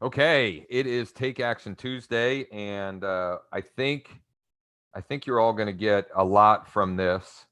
Okay, it is Take Action Tuesday, and I think you're all going to get a lot from this.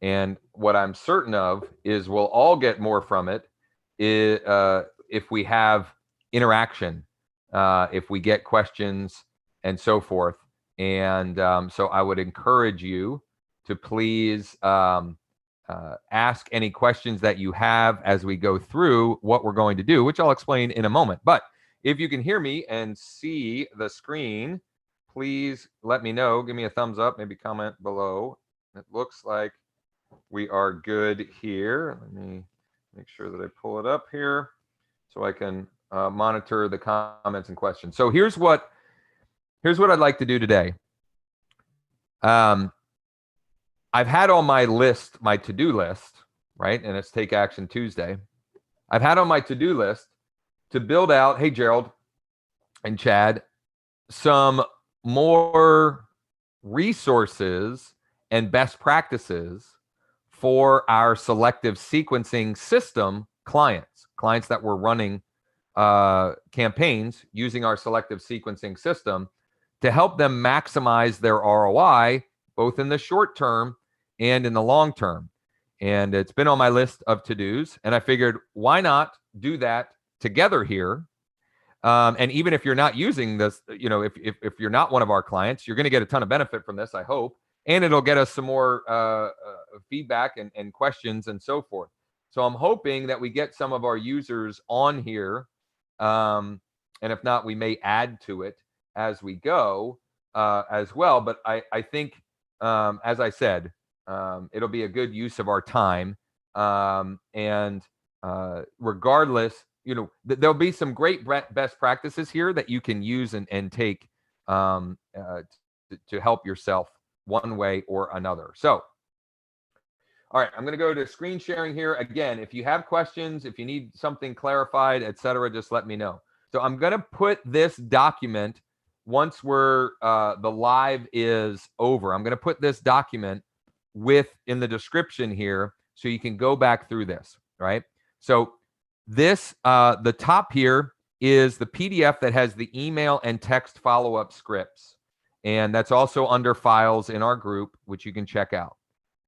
And what I'm certain of is we'll all get more from it if we have interaction, if we get questions and so forth. And so I would encourage you to please ask any questions that you have as we go through what we're going to do, which I'll explain in a moment. But if you can hear me and see the screen, please let me know. Give me a thumbs up, maybe comment below. It looks like we are good here. Let me make sure that I pull it up here so I can monitor the comments and questions. So here's what I'd like to do today. I've had on my list, my to-do list, right? And it's Take Action Tuesday. I've had on my to-do list to build out, hey, Gerald and Chad, some more resources and best practices for our selective sequencing system clients that were running campaigns using our selective sequencing system to help them maximize their ROI, both in the short term and in the long term. And it's been on my list of to-dos, and I figured, why not do that together here? And even if you're not using this, if you're not one of our clients, you're going to get a ton of benefit from this, I hope. And it'll get us some more feedback and questions and so forth. So I'm hoping that we get some of our users on here. And if not, we may add to it as we go as well. But I think, as I said, it'll be a good use of our time. And regardless, there'll be some great best practices here that you can use and take to help yourself one way or another. So, all right, I'm going to go to screen sharing here. Again, if you have questions, if you need something clarified, etc., just let me know. So I'm going to put this document once the live is over. I'm going to put this document in the description here so you can go back through this, right? So this, the top here is the PDF that has the email and text follow-up scripts. And that's also under files in our group, which you can check out.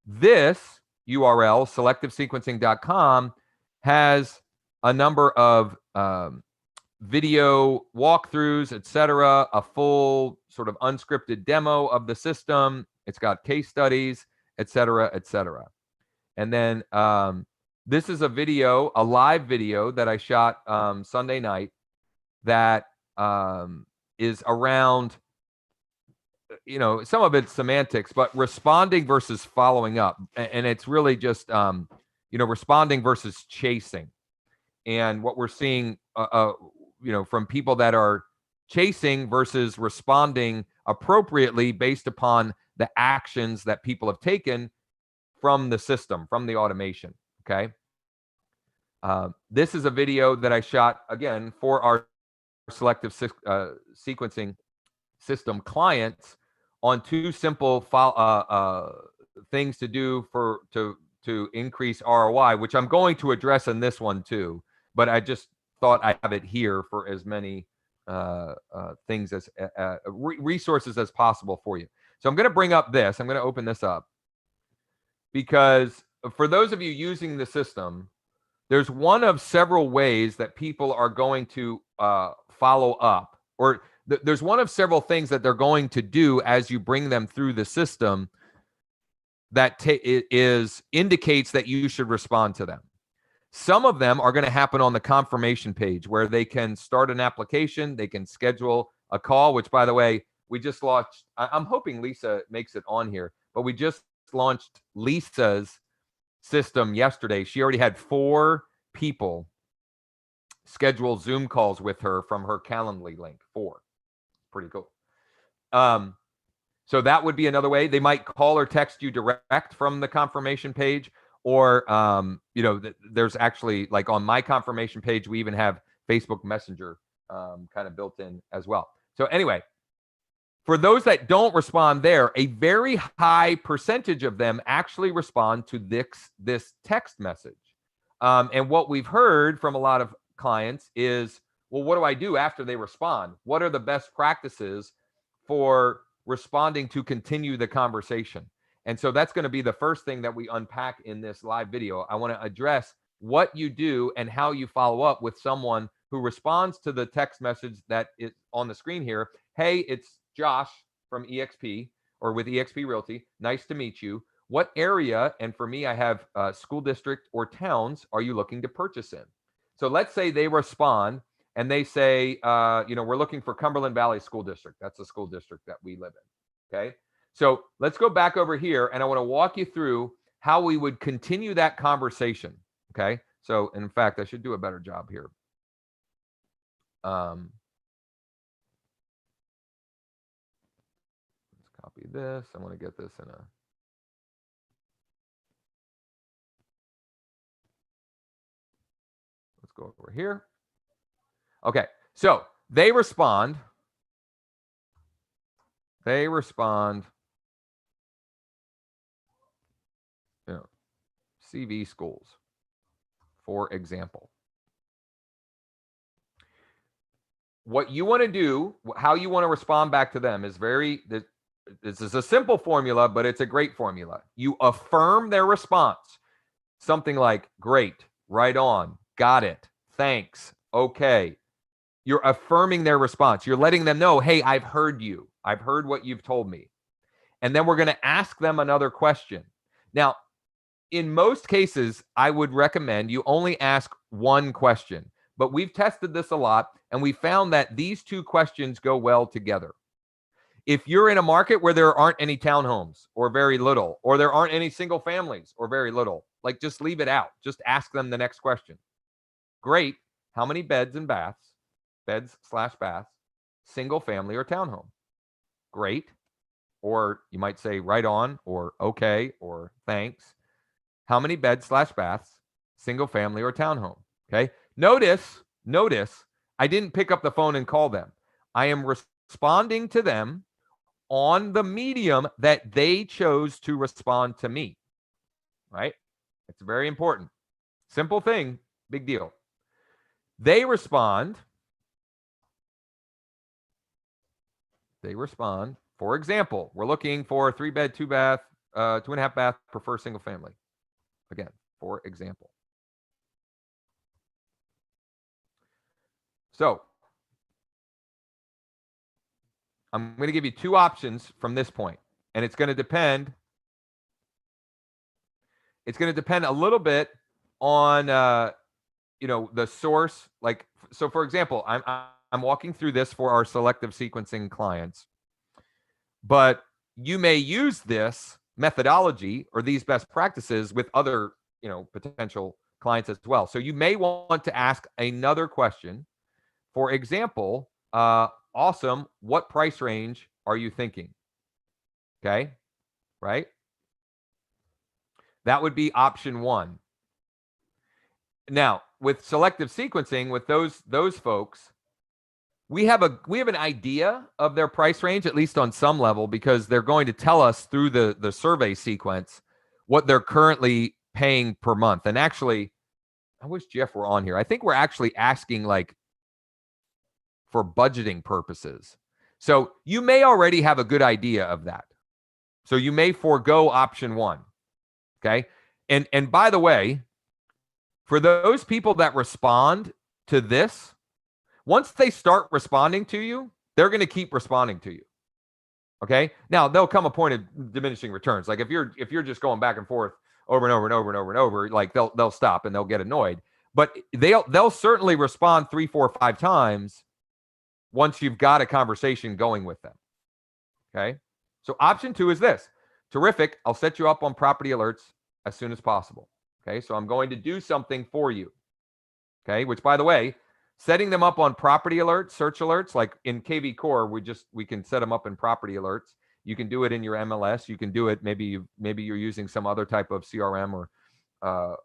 This URL, selectivesequencing.com, has a number of video walkthroughs, etc., a full sort of unscripted demo of the system. It's got case studies, etc., etc. And then this is a live video that I shot Sunday night that is around, some of it's semantics, but responding versus following up. And it's really just, responding versus chasing. And what we're seeing, from people that are chasing versus responding appropriately based upon the actions that people have taken from the system, from the automation, okay? This is a video that I shot, again, for our selective sequencing system clients on two simple things to do to increase ROI, which I'm going to address in this one too. But I just thought I have it here for as many things as resources as possible for you. So I'm going to bring up this. I'm going to open this up because for those of you using the system, there's one of several ways that people are going to follow up, or there's one of several things that they're going to do as you bring them through the system that indicates that you should respond to them. Some of them are going to happen on the confirmation page where they can start an application, they can schedule a call, which, by the way, we just launched. I'm hoping Lisa makes it on here, but we just launched Lisa's system yesterday. She already had 4 people schedule Zoom calls with her from her Calendly link. 4. Pretty cool. So that would be another way. They might call or text you direct from the confirmation page, or there's actually, like on my confirmation page, we even have Facebook Messenger kind of built in as well. So anyway, for those that don't respond there, a very high percentage of them actually respond to this text message. And what we've heard from a lot of clients is, Well, what do I do after they respond? What are the best practices for responding to continue the conversation? And so that's going to be the first thing that we unpack in this live video. I want to address what you do and how you follow up with someone who responds to the text message that is on the screen here. Hey, it's Josh from EXP or with EXP Realty. Nice to meet you. What area, and for me, I have school district or towns, are you looking to purchase in? So let's say they respond and they say, we're looking for Cumberland Valley School District. That's the school district that we live in. Okay. So let's go back over here and I want to walk you through how we would continue that conversation. Okay. So in fact, I should do a better job here. Let's copy this. I want to get this in a. Let's go over here. Okay. So they respond. CV schools, for example. What you want to do, how you want to respond back to them is this is a simple formula, but it's a great formula. You affirm their response. Something like, great, right on, got it, thanks, okay. You're affirming their response. You're letting them know, hey, I've heard you. I've heard what you've told me. And then we're going to ask them another question. Now, in most cases, I would recommend you only ask one question. But we've tested this a lot, and we found that these two questions go well together. If you're in a market where there aren't any townhomes or very little, or there aren't any single families or very little, like just leave it out. Just ask them the next question. Great. How many beds and baths, beds/baths, single family or townhome? Great. Or you might say right on or okay or thanks. How many beds/baths, single family or townhome? Okay. Notice, I didn't pick up the phone and call them. I am responding to them on the medium that they chose to respond to me, right? It's very important. Simple thing, big deal. They respond. For example, we're looking for a 3-bed, 2-bath, 2.5-bath, prefer single family. Again, for example. So I'm going to give you two options from this point, and it's going to depend. It's going to depend a little bit on, the source. Like, so for example, I'm walking through this for our selective sequencing clients, but you may use this methodology or these best practices with other, potential clients as well. So you may want to ask another question. For example, awesome. What price range are you thinking? Okay. Right. That would be option one. Now, with selective sequencing, with those folks, we have an idea of their price range, at least on some level, because they're going to tell us through the survey sequence what they're currently paying per month. And actually, I wish Jeff were on here. I think we're actually asking like for budgeting purposes. So you may already have a good idea of that. So you may forego option one. Okay. And by the way, for those people that respond to this, once they start responding to you, they're going to keep responding to you. Okay. Now there'll come a point of diminishing returns. Like if you're just going back and forth over and over and over and over and over, like they'll stop and they'll get annoyed. But they'll certainly respond 3, 4, 5 times once you've got a conversation going with them. Okay. So option 2 is this. Terrific. I'll set you up on property alerts as soon as possible. Okay. So I'm going to do something for you. Okay. Which, by the way, setting them up on property alerts, search alerts, like in KV Core, we can set them up in property alerts. You can do it in your MLS. You can do it. Maybe you're using some other type of CRM or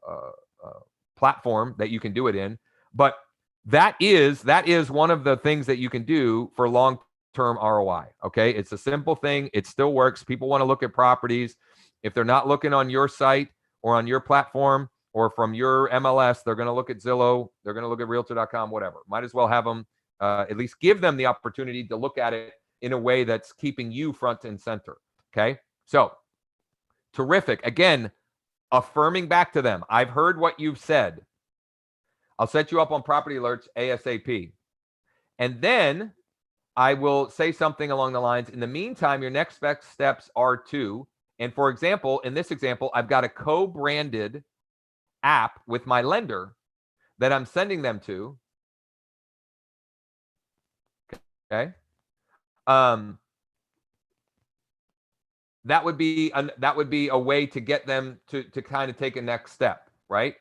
platform that you can do it in. But that is one of the things that you can do for long-term ROI. Okay. It's a simple thing. It still works. People want to look at properties. If they're not looking on your site or on your platform, or from your MLS. They're going to look at Zillow. They're going to look at Realtor.com, whatever. Might as well have them, at least give them the opportunity to look at it in a way that's keeping you front and center. Okay. So terrific. Again, affirming back to them. I've heard what you've said. I'll set you up on property alerts ASAP. And then I will say something along the lines, in the meantime, your next best steps are to, and for example, in this example, I've got a co-branded app with my lender that I'm sending them to. Okay. That would be a way to get them to kind of take a next step, right?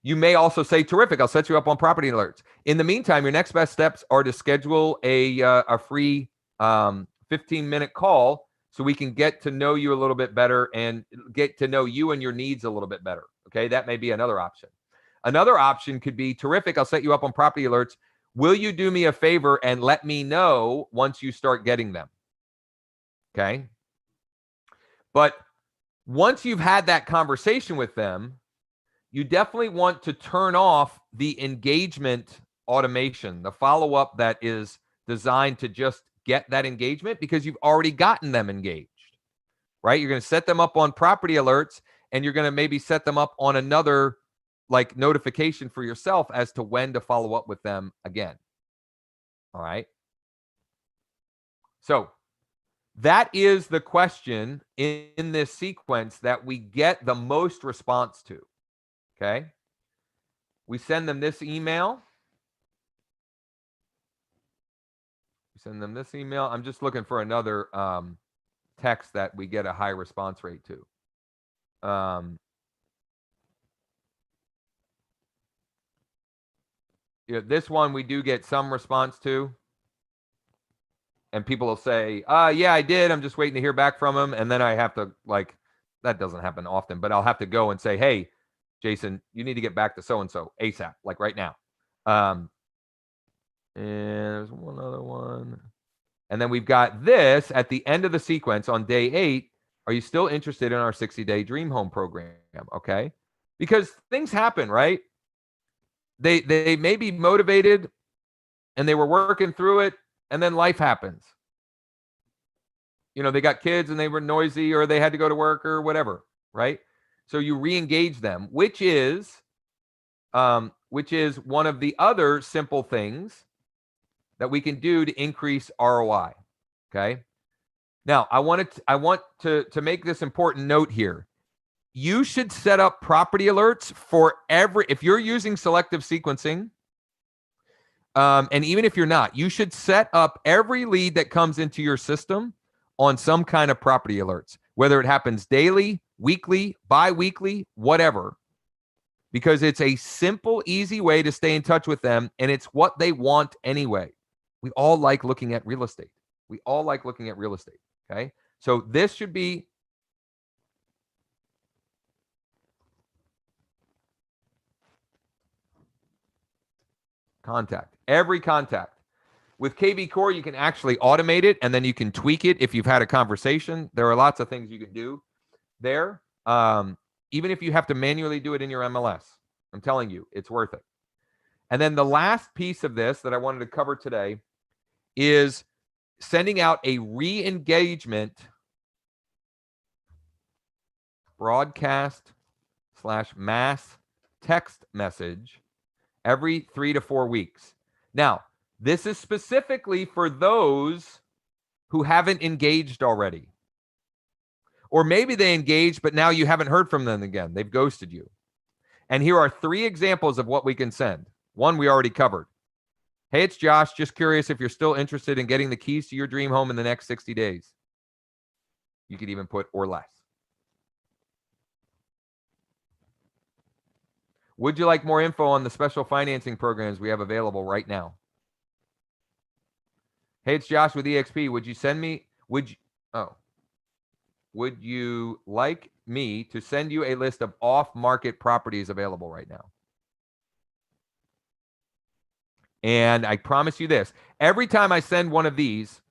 You may also say, terrific, I'll set you up on property alerts. In the meantime, your next best steps are to schedule a free 15-minute call so we can get to know you a little bit better and get to know you and your needs a little bit better. Okay, that may be another option. Another option could be, terrific, I'll set you up on property alerts. Will you do me a favor and let me know once you start getting them? Okay. But once you've had that conversation with them, you definitely want to turn off the engagement automation, the follow-up that is designed to just get that engagement, because you've already gotten them engaged, right? You're going to set them up on property alerts, and you're going to maybe set them up on another like notification for yourself as to when to follow up with them again. All right. So that is the question in this sequence that we get the most response to. Okay. We send them this email. I'm just looking for another text that we get a high response rate to. This one we do get some response to. And people will say, yeah, I did. I'm just waiting to hear back from him. And then I have to, like, that doesn't happen often, but I'll have to go and say, hey, Jason, you need to get back to so-and-so ASAP, like right now. And there's one other one. And then we've got this at the end of the sequence on day 8. Are you still interested in our 60-day dream home program? Okay. Because things happen, right? They may be motivated and they were working through it, and then life happens. They got kids and they were noisy, or they had to go to work or whatever, right? So you re-engage them, which is one of the other simple things that we can do to increase ROI. Okay. Now I want to make this important note here. You should set up property alerts for if you're using selective sequencing. And even if you're not, you should set up every lead that comes into your system on some kind of property alerts, whether it happens daily, weekly, bi-weekly, whatever, because it's a simple, easy way to stay in touch with them. And it's what they want anyway. We all like looking at real estate. Okay. So this should be every contact. With KB Core, you can actually automate it, and then you can tweak it if you've had a conversation. There are lots of things you can do there. Even if you have to manually do it in your MLS, I'm telling you, it's worth it. And then the last piece of this that I wanted to cover today is sending out a re-engagement broadcast/mass text message every 3 to 4 weeks. Now, this is specifically for those who haven't engaged already. Or maybe they engaged, but now you haven't heard from them again. They've ghosted you. And here are 3 examples of what we can send. One we already covered. Hey, it's Josh. Just curious if you're still interested in getting the keys to your dream home in the next 60 days. You could even put or less. Would you like more info on the special financing programs we have available right now? Hey, it's Josh with EXP. Would you like me to send you a list of off-market properties available right now? And I promise you this, every time I send one of these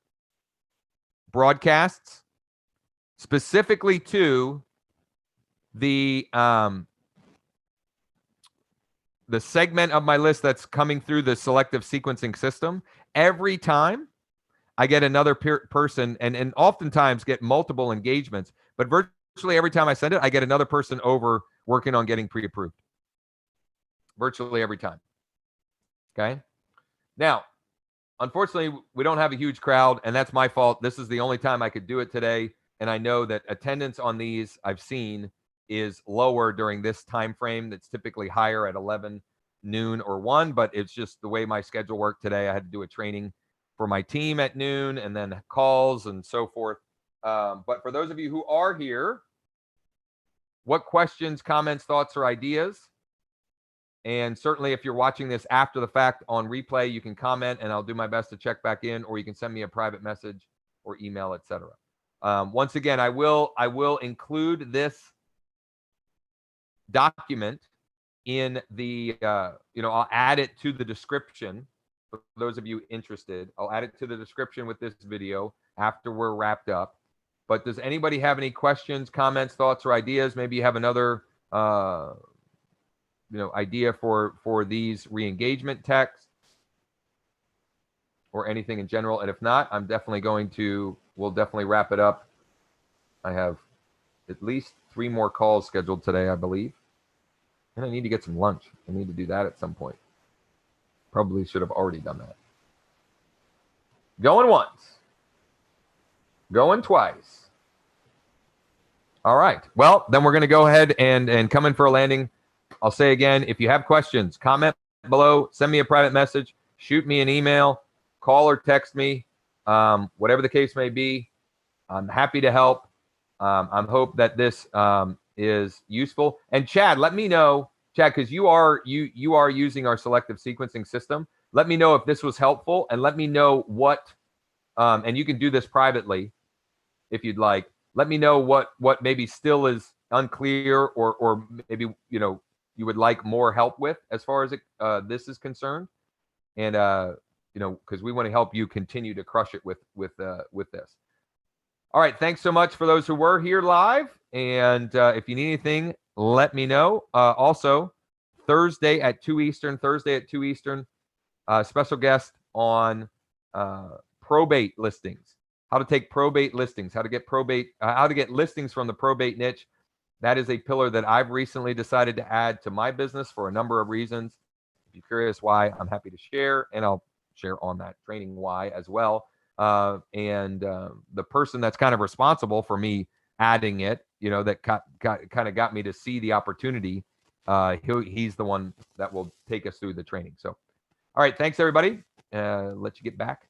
broadcasts specifically to the the segment of my list that's coming through the selective sequencing system, every time I get another person and oftentimes get multiple engagements, but virtually every time I send it, I get another person over working on getting pre-approved. Virtually every time. Okay. Now, unfortunately, we don't have a huge crowd, and that's my fault. This is the only time I could do it today. And I know that attendance on these I've seen is lower during this time frame. That's typically higher at 11, noon, or 1, but it's just the way my schedule worked today. I had to do a training for my team at noon and then calls and so forth. But for those of you who are here, what questions, comments, thoughts, or ideas? And certainly if you're watching this after the fact on replay, you can comment and I'll do my best to check back in, or you can send me a private message or email, etc. Once again, I will include this document in the, I'll add it to the description for those of you interested. I'll add it to the description with this video after we're wrapped up. But does anybody have any questions, comments, thoughts, or ideas? Maybe you have another, idea for these re-engagement texts or anything in general. And if not, we'll definitely wrap it up. I have at least 3 more calls scheduled today, I believe. And I need to get some lunch. I need to do that at some point. Probably should have already done that. Going once. Going twice. All right. Well, then we're going to go ahead and come in for a landing. I'll say again, if you have questions, comment below, send me a private message, shoot me an email, call or text me, whatever the case may be. I'm happy to help. I hope that this is useful. And Chad, let me know, Chad, because you are using our selective sequencing system. Let me know if this was helpful, and let me know what, and you can do this privately if you'd like. Let me know what maybe still is unclear, or maybe you would like more help with as far as this is concerned, and because we want to help you continue to crush it with this. All right, thanks so much for those who were here live, and if you need anything, let me know. Also, Thursday at 2 Eastern, special guest on probate listings. How to take probate listings, how to get listings from the probate niche. That is a pillar that I've recently decided to add to my business for a number of reasons. If you're curious why, I'm happy to share, and I'll share on that training why as well. The person that's kind of responsible for me adding it, that kind of got me to see the opportunity, he's the one that will take us through the training. So, all right, thanks everybody. Let you get back